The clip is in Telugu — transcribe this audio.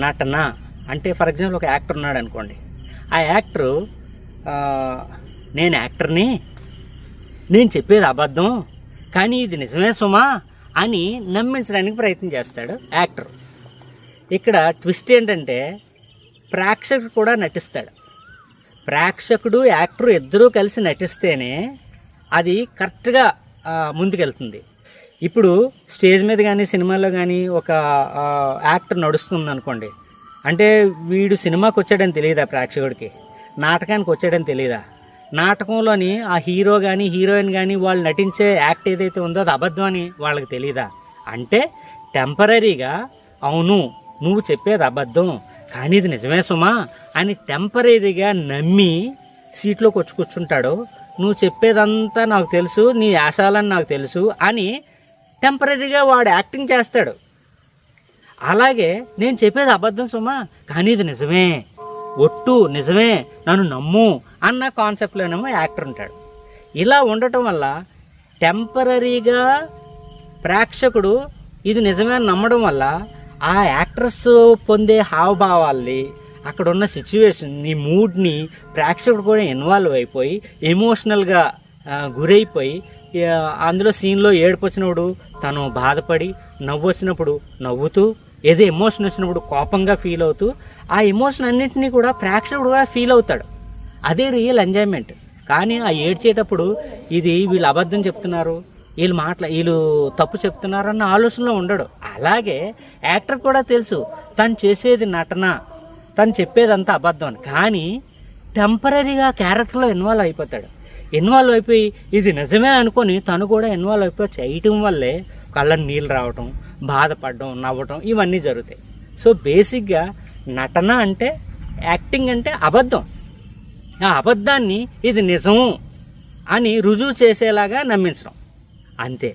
నటన అంటే ఫర్ ఎగ్జాంపుల్ ఒక యాక్టర్ ఉన్నాడు అనుకోండి. ఆ యాక్టరు నేను యాక్టర్ని, నేను చెప్పేది అబద్ధం కానీ ఇది నిజమే సుమా అని నమ్మించడానికి ప్రయత్నం చేస్తాడు యాక్టర్. ఇక్కడ ట్విస్ట్ ఏంటంటే ప్రేక్షకుడు కూడా నటిస్తాడు. ప్రేక్షకుడు యాక్టరు ఇద్దరూ కలిసి నటిస్తేనే అది కరెక్ట్గా ముందుకెళ్తుంది. ఇప్పుడు స్టేజ్ మీద కానీ సినిమాలో కానీ ఒక యాక్టర్ నడుస్తుంది అనుకోండి, అంటే వీడు సినిమాకి వచ్చాడని తెలియదా ప్రేక్షకుడికి, నాటకానికి వచ్చాడని తెలియదా, నాటకంలోని ఆ హీరో కానీ హీరోయిన్ కానీ వాళ్ళు నటించే యాక్ట్ ఏదైతే ఉందో అది అబద్ధం అని వాళ్ళకి తెలియదా. అంటే టెంపరీగా అవును నువ్వు చెప్పేది అబద్ధం కానీ ఇది నిజమే సుమా అని టెంపరీగా నమ్మి సీట్లోకి వచ్చి కూర్చుంటాడు. నువ్వు చెప్పేదంతా నాకు తెలుసు, నీ ఆశాలని నాకు తెలుసు అని టెంపరీగా వాడు యాక్టింగ్ చేస్తాడు. అలాగే నేను చెప్పేది అబద్ధం సుమా కానీ ఇది నిజమే, ఒట్టు నిజమే, నన్ను నమ్ము అన్న కాన్సెప్ట్లోనేమో యాక్టర్ ఉంటాడు. ఇలా ఉండటం వల్ల టెంపరీగా ప్రేక్షకుడు ఇది నిజమే అని నమ్మడం వల్ల ఆ యాక్టర్స్ పొందే హావభావాల్ని, అక్కడ ఉన్న సిచ్యువేషన్ని, మూడ్ని ప్రేక్షకుడు కూడా ఇన్వాల్వ్ అయిపోయి ఎమోషనల్గా గురైపోయి అందులో సీన్లో ఏడుపు వచ్చినప్పుడు తను బాధపడి, నవ్వు వచ్చినప్పుడు నవ్వుతూ, ఏదో ఎమోషన్ వచ్చినప్పుడు కోపంగా ఫీల్ అవుతూ ఆ ఎమోషన్ అన్నింటినీ కూడా ప్రేక్షకుడు కూడా ఫీల్ అవుతాడు. అదే రియల్ ఎంజాయ్మెంట్. కానీ ఆ ఏడ్చేటప్పుడు ఇది వీళ్ళు అబద్ధం చెప్తున్నారు, వీళ్ళు తప్పు చెప్తున్నారు అన్న ఆలోచనలో ఉండడు. అలాగే యాక్టర్ కూడా తెలుసు తను చేసేది నటన, తను చెప్పేదంతా అబద్ధం అని. కానీ టెంపరీగా క్యారెక్టర్లో ఇన్వాల్వ్ అయిపోతాడు. ఇన్వాల్వ్ అయిపోయి ఇది నిజమే అనుకొని తను కూడా ఇన్వాల్వ్ అయిపోయి చేయటం వల్లే కళ్ళని నీళ్ళు రావటం, బాధపడడం, నవ్వటం ఇవన్నీ జరుగుతాయి. సో బేసిక్గా నటన అంటే, యాక్టింగ్ అంటే అబద్ధం. ఆ అబద్ధాన్ని ఇది నిజం అని రుజువు చేసేలాగా నమ్మించడం అంతే.